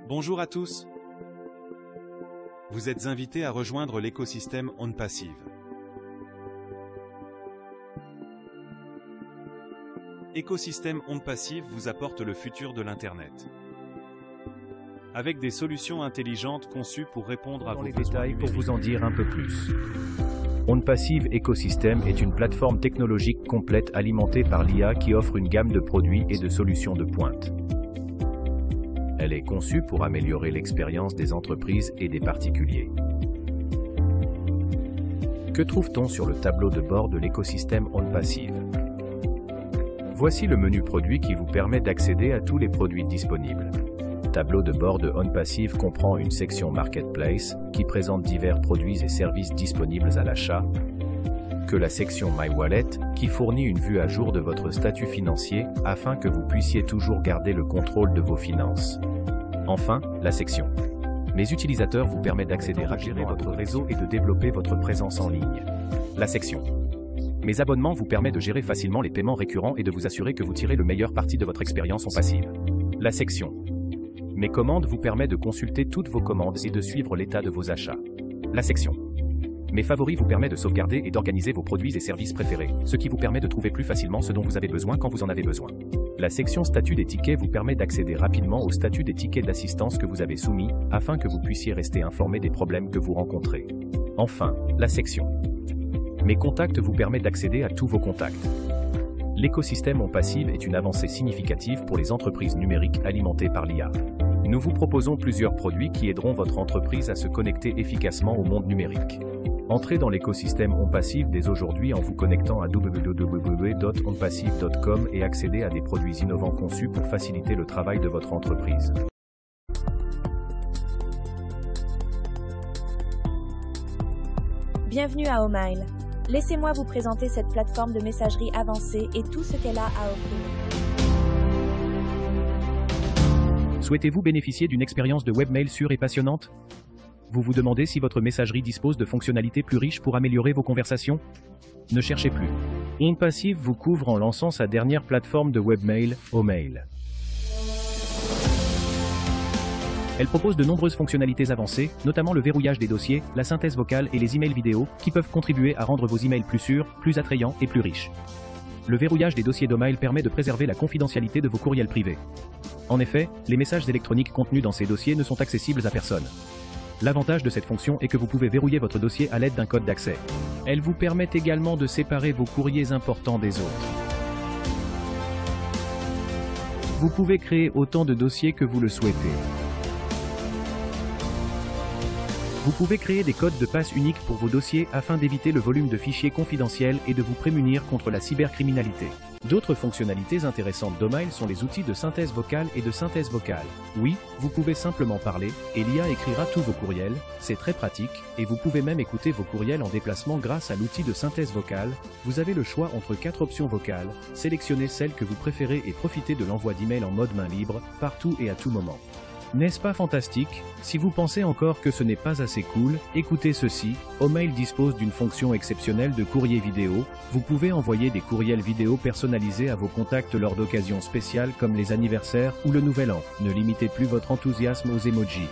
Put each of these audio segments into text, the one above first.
Bonjour à tous. Vous êtes invités à rejoindre l'écosystème OnPassive. Écosystème OnPassive vous apporte le futur de l'Internet. Avec des solutions intelligentes conçues pour répondre à vos besoins pour vous en dire un peu plus. OnPassive Ecosystem est une plateforme technologique complète alimentée par l'IA qui offre une gamme de produits et de solutions de pointe. Elle est conçue pour améliorer l'expérience des entreprises et des particuliers. Que trouve-t-on sur le tableau de bord de l'écosystème OnPassive? Voici le menu produits qui vous permet d'accéder à tous les produits disponibles. Tableau de bord de OnPassive comprend une section Marketplace qui présente divers produits et services disponibles à l'achat, que la section My Wallet qui fournit une vue à jour de votre statut financier afin que vous puissiez toujours garder le contrôle de vos finances. Enfin, la section Mes utilisateurs vous permet d'accéder rapidement à votre réseau et de développer votre présence en ligne. La section Mes abonnements vous permet de gérer facilement les paiements récurrents et de vous assurer que vous tirez le meilleur parti de votre expérience OnPassive. La section Mes commandes vous permet de consulter toutes vos commandes et de suivre l'état de vos achats. La section Mes favoris vous permet de sauvegarder et d'organiser vos produits et services préférés, ce qui vous permet de trouver plus facilement ce dont vous avez besoin quand vous en avez besoin. La section Statut des tickets vous permet d'accéder rapidement au statut des tickets d'assistance que vous avez soumis, afin que vous puissiez rester informé des problèmes que vous rencontrez. Enfin, la section Mes contacts vous permet d'accéder à tous vos contacts. L'écosystème OnPassive est une avancée significative pour les entreprises numériques alimentées par l'IA. Nous vous proposons plusieurs produits qui aideront votre entreprise à se connecter efficacement au monde numérique. Entrez dans l'écosystème OnPassive dès aujourd'hui en vous connectant à www.onpassive.com et accédez à des produits innovants conçus pour faciliter le travail de votre entreprise. Bienvenue à Omail. Laissez-moi vous présenter cette plateforme de messagerie avancée et tout ce qu'elle a à offrir. Souhaitez-vous bénéficier d'une expérience de webmail sûre et passionnante? Vous vous demandez si votre messagerie dispose de fonctionnalités plus riches pour améliorer vos conversations? Ne cherchez plus. OnPassive vous couvre en lançant sa dernière plateforme de webmail, Omail. Elle propose de nombreuses fonctionnalités avancées, notamment le verrouillage des dossiers, la synthèse vocale et les emails vidéo, qui peuvent contribuer à rendre vos emails plus sûrs, plus attrayants et plus riches. Le verrouillage des dossiers d'Omail permet de préserver la confidentialité de vos courriels privés. En effet, les messages électroniques contenus dans ces dossiers ne sont accessibles à personne. L'avantage de cette fonction est que vous pouvez verrouiller votre dossier à l'aide d'un code d'accès. Elle vous permet également de séparer vos courriers importants des autres. Vous pouvez créer autant de dossiers que vous le souhaitez. Vous pouvez créer des codes de passe uniques pour vos dossiers afin d'éviter le volume de fichiers confidentiels et de vous prémunir contre la cybercriminalité. D'autres fonctionnalités intéressantes d'Omail sont les outils de synthèse vocale et de synthèse vocale. Oui, vous pouvez simplement parler, et l'IA écrira tous vos courriels, c'est très pratique, et vous pouvez même écouter vos courriels en déplacement grâce à l'outil de synthèse vocale. Vous avez le choix entre 4 options vocales, sélectionnez celle que vous préférez et profitez de l'envoi d'emails en mode main libre, partout et à tout moment. N'est-ce pas fantastique? Si vous pensez encore que ce n'est pas assez cool, écoutez ceci, Omail dispose d'une fonction exceptionnelle de courrier vidéo. Vous pouvez envoyer des courriels vidéo personnalisés à vos contacts lors d'occasions spéciales comme les anniversaires ou le nouvel an. Ne limitez plus votre enthousiasme aux emojis.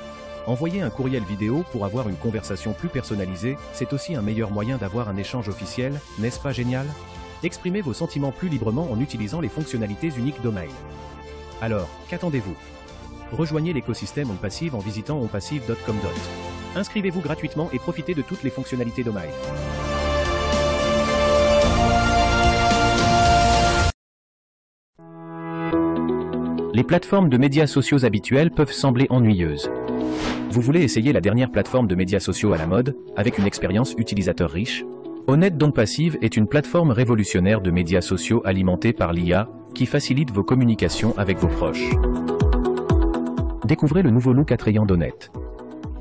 Envoyer un courriel vidéo pour avoir une conversation plus personnalisée, c'est aussi un meilleur moyen d'avoir un échange officiel, n'est-ce pas génial? Exprimez vos sentiments plus librement en utilisant les fonctionnalités uniques d'Omail. Alors, qu'attendez-vous? Rejoignez l'écosystème OnPassive en visitant onpassive.com. Inscrivez-vous gratuitement et profitez de toutes les fonctionnalités d'Omail. Les plateformes de médias sociaux habituelles peuvent sembler ennuyeuses. Vous voulez essayer la dernière plateforme de médias sociaux à la mode, avec une expérience utilisateur riche? OnPassive est une plateforme révolutionnaire de médias sociaux alimentée par l'IA, qui facilite vos communications avec vos proches. Découvrez le nouveau look attrayant d'Onet.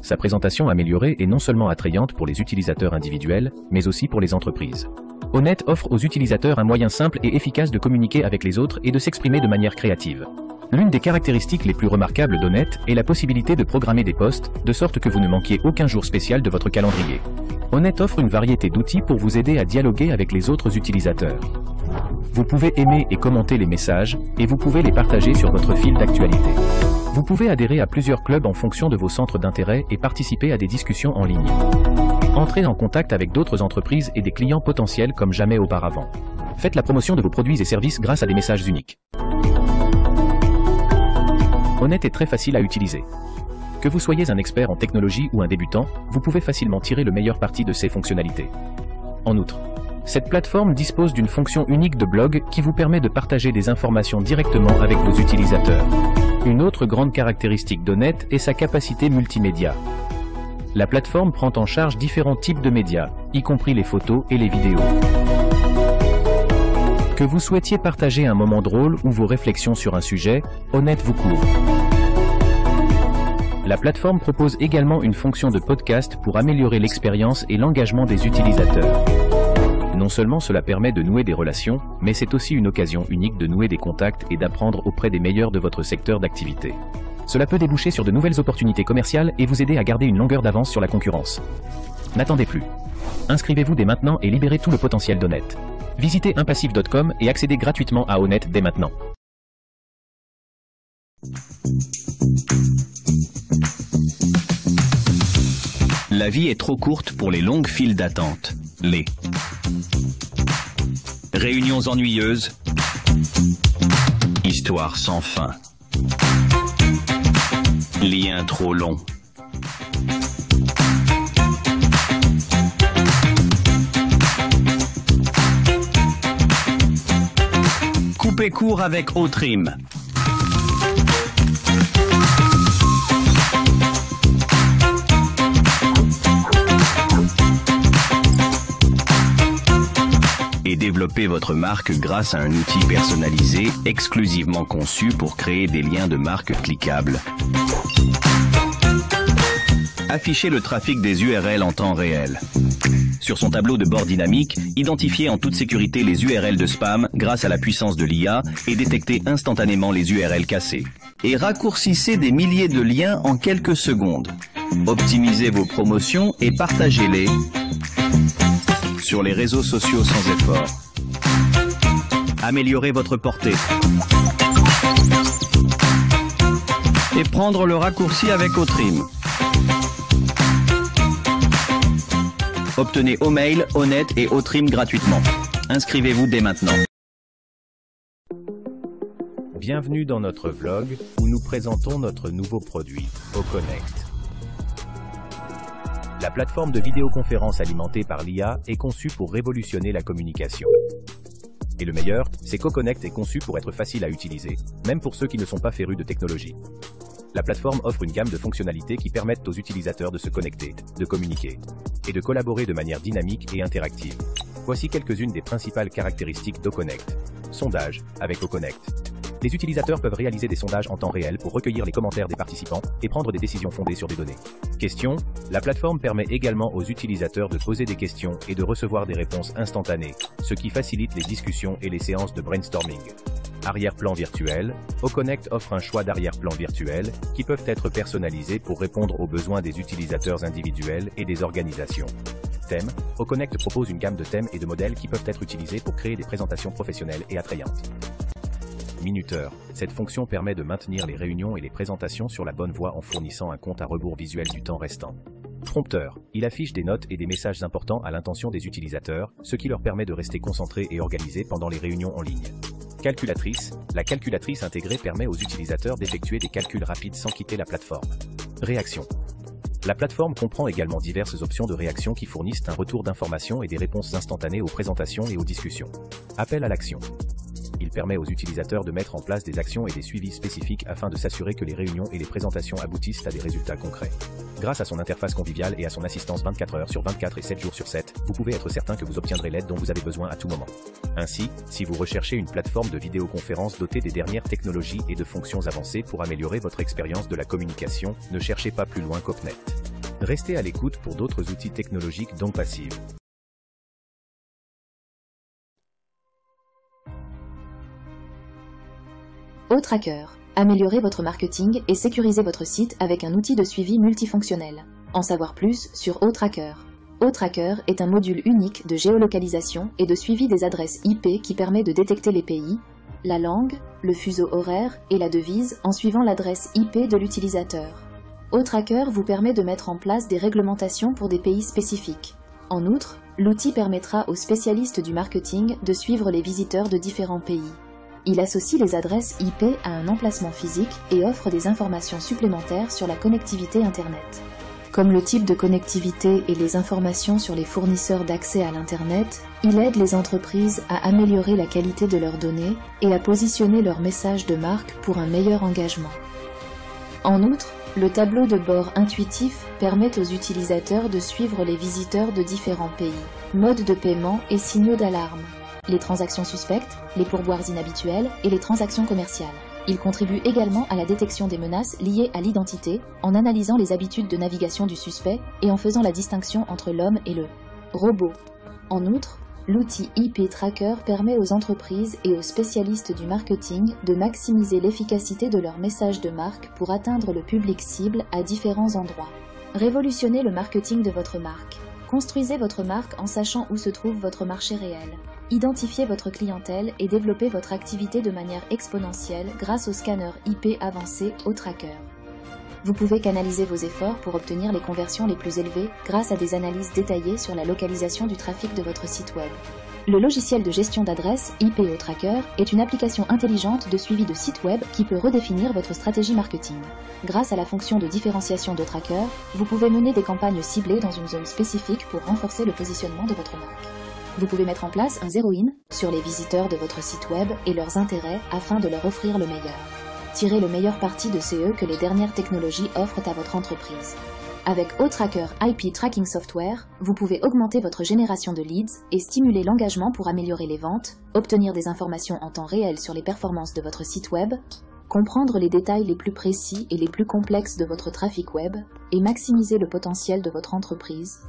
Sa présentation améliorée est non seulement attrayante pour les utilisateurs individuels, mais aussi pour les entreprises. Onet offre aux utilisateurs un moyen simple et efficace de communiquer avec les autres et de s'exprimer de manière créative. L'une des caractéristiques les plus remarquables d'Honnête est la possibilité de programmer des posts, de sorte que vous ne manquiez aucun jour spécial de votre calendrier. Honnête offre une variété d'outils pour vous aider à dialoguer avec les autres utilisateurs. Vous pouvez aimer et commenter les messages, et vous pouvez les partager sur votre fil d'actualité. Vous pouvez adhérer à plusieurs clubs en fonction de vos centres d'intérêt et participer à des discussions en ligne. Entrez en contact avec d'autres entreprises et des clients potentiels comme jamais auparavant. Faites la promotion de vos produits et services grâce à des messages uniques. Honnête est très facile à utiliser. Que vous soyez un expert en technologie ou un débutant, vous pouvez facilement tirer le meilleur parti de ses fonctionnalités. En outre, cette plateforme dispose d'une fonction unique de blog qui vous permet de partager des informations directement avec vos utilisateurs. Une autre grande caractéristique d'Honnête est sa capacité multimédia. La plateforme prend en charge différents types de médias, y compris les photos et les vidéos. Que vous souhaitiez partager un moment drôle ou vos réflexions sur un sujet, Honnête vous couvre. La plateforme propose également une fonction de podcast pour améliorer l'expérience et l'engagement des utilisateurs. Non seulement cela permet de nouer des relations, mais c'est aussi une occasion unique de nouer des contacts et d'apprendre auprès des meilleurs de votre secteur d'activité. Cela peut déboucher sur de nouvelles opportunités commerciales et vous aider à garder une longueur d'avance sur la concurrence. N'attendez plus. Inscrivez-vous dès maintenant et libérez tout le potentiel d'Honnête. Visitez impassive.com et accédez gratuitement à Honnête dès maintenant. La vie est trop courte pour les longues files d'attente. Les réunions ennuyeuses, histoires sans fin, liens trop longs. Coupez court avec Otrim. Et développez votre marque grâce à un outil personnalisé exclusivement conçu pour créer des liens de marque cliquables. Affichez le trafic des URL en temps réel. Sur son tableau de bord dynamique, identifiez en toute sécurité les URL de spam grâce à la puissance de l'IA et détectez instantanément les URL cassées. Et raccourcissez des milliers de liens en quelques secondes. Optimisez vos promotions et partagez-les sur les réseaux sociaux sans effort. Améliorez votre portée. Et prendre le raccourci avec Otrim. Obtenez Omail, Honnête et Otrim gratuitement. Inscrivez-vous dès maintenant. Bienvenue dans notre vlog où nous présentons notre nouveau produit, Oconnect. La plateforme de vidéoconférence alimentée par l'IA est conçue pour révolutionner la communication. Et le meilleur, c'est qu'Oconnect est conçu pour être facile à utiliser, même pour ceux qui ne sont pas férus de technologie. La plateforme offre une gamme de fonctionnalités qui permettent aux utilisateurs de se connecter, de communiquer et de collaborer de manière dynamique et interactive. Voici quelques-unes des principales caractéristiques d'Oconnect. Sondage avec Oconnect. Les utilisateurs peuvent réaliser des sondages en temps réel pour recueillir les commentaires des participants et prendre des décisions fondées sur des données. Questions. La plateforme permet également aux utilisateurs de poser des questions et de recevoir des réponses instantanées, ce qui facilite les discussions et les séances de brainstorming. Arrière-plan virtuel. Oconnect offre un choix d'arrière-plan virtuels qui peuvent être personnalisés pour répondre aux besoins des utilisateurs individuels et des organisations. Thème. Oconnect propose une gamme de thèmes et de modèles qui peuvent être utilisés pour créer des présentations professionnelles et attrayantes. Minuteur. Cette fonction permet de maintenir les réunions et les présentations sur la bonne voie en fournissant un compte à rebours visuel du temps restant. Prompteur. Il affiche des notes et des messages importants à l'intention des utilisateurs, ce qui leur permet de rester concentrés et organisés pendant les réunions en ligne. Calculatrice. La calculatrice intégrée permet aux utilisateurs d'effectuer des calculs rapides sans quitter la plateforme. Réaction. La plateforme comprend également diverses options de réaction qui fournissent un retour d'informations et des réponses instantanées aux présentations et aux discussions. Appel à l'action. Il permet aux utilisateurs de mettre en place des actions et des suivis spécifiques afin de s'assurer que les réunions et les présentations aboutissent à des résultats concrets. Grâce à son interface conviviale et à son assistance 24 heures sur 24 et 7 jours sur 7, vous pouvez être certain que vous obtiendrez l'aide dont vous avez besoin à tout moment. Ainsi, si vous recherchez une plateforme de vidéoconférence dotée des dernières technologies et de fonctions avancées pour améliorer votre expérience de la communication, ne cherchez pas plus loin qu'Oconnect. Restez à l'écoute pour d'autres outils technologiques d'OnPassive. OTracker, Améliorez votre marketing et sécurisez votre site avec un outil de suivi multifonctionnel. En savoir plus sur OTracker. OTracker est un module unique de géolocalisation et de suivi des adresses IP qui permet de détecter les pays, la langue, le fuseau horaire et la devise en suivant l'adresse IP de l'utilisateur. OTracker vous permet de mettre en place des réglementations pour des pays spécifiques. En outre, l'outil permettra aux spécialistes du marketing de suivre les visiteurs de différents pays. Il associe les adresses IP à un emplacement physique et offre des informations supplémentaires sur la connectivité Internet. Comme le type de connectivité et les informations sur les fournisseurs d'accès à l'Internet, il aide les entreprises à améliorer la qualité de leurs données et à positionner leurs messages de marque pour un meilleur engagement. En outre, le tableau de bord intuitif permet aux utilisateurs de suivre les visiteurs de différents pays, modes de paiement et signaux d'alarme, les transactions suspectes, les pourboires inhabituels et les transactions commerciales. Il contribue également à la détection des menaces liées à l'identité, en analysant les habitudes de navigation du suspect et en faisant la distinction entre l'homme et le robot. En outre, l'outil IP Tracker permet aux entreprises et aux spécialistes du marketing de maximiser l'efficacité de leurs messages de marque pour atteindre le public cible à différents endroits. Révolutionnez le marketing de votre marque. Construisez votre marque en sachant où se trouve votre marché réel. Identifiez votre clientèle et développez votre activité de manière exponentielle grâce au scanner IP avancé OTracker. Vous pouvez canaliser vos efforts pour obtenir les conversions les plus élevées grâce à des analyses détaillées sur la localisation du trafic de votre site web. Le logiciel de gestion d'adresse IP OTracker est une application intelligente de suivi de site web qui peut redéfinir votre stratégie marketing. Grâce à la fonction de différenciation d'OTracker, vous pouvez mener des campagnes ciblées dans une zone spécifique pour renforcer le positionnement de votre marque. Vous pouvez mettre en place un zero-in sur les visiteurs de votre site web et leurs intérêts afin de leur offrir le meilleur. Tirez le meilleur parti de CE que les dernières technologies offrent à votre entreprise. Avec OTracker IP Tracking Software, vous pouvez augmenter votre génération de leads et stimuler l'engagement pour améliorer les ventes, obtenir des informations en temps réel sur les performances de votre site web, comprendre les détails les plus précis et les plus complexes de votre trafic web et maximiser le potentiel de votre entreprise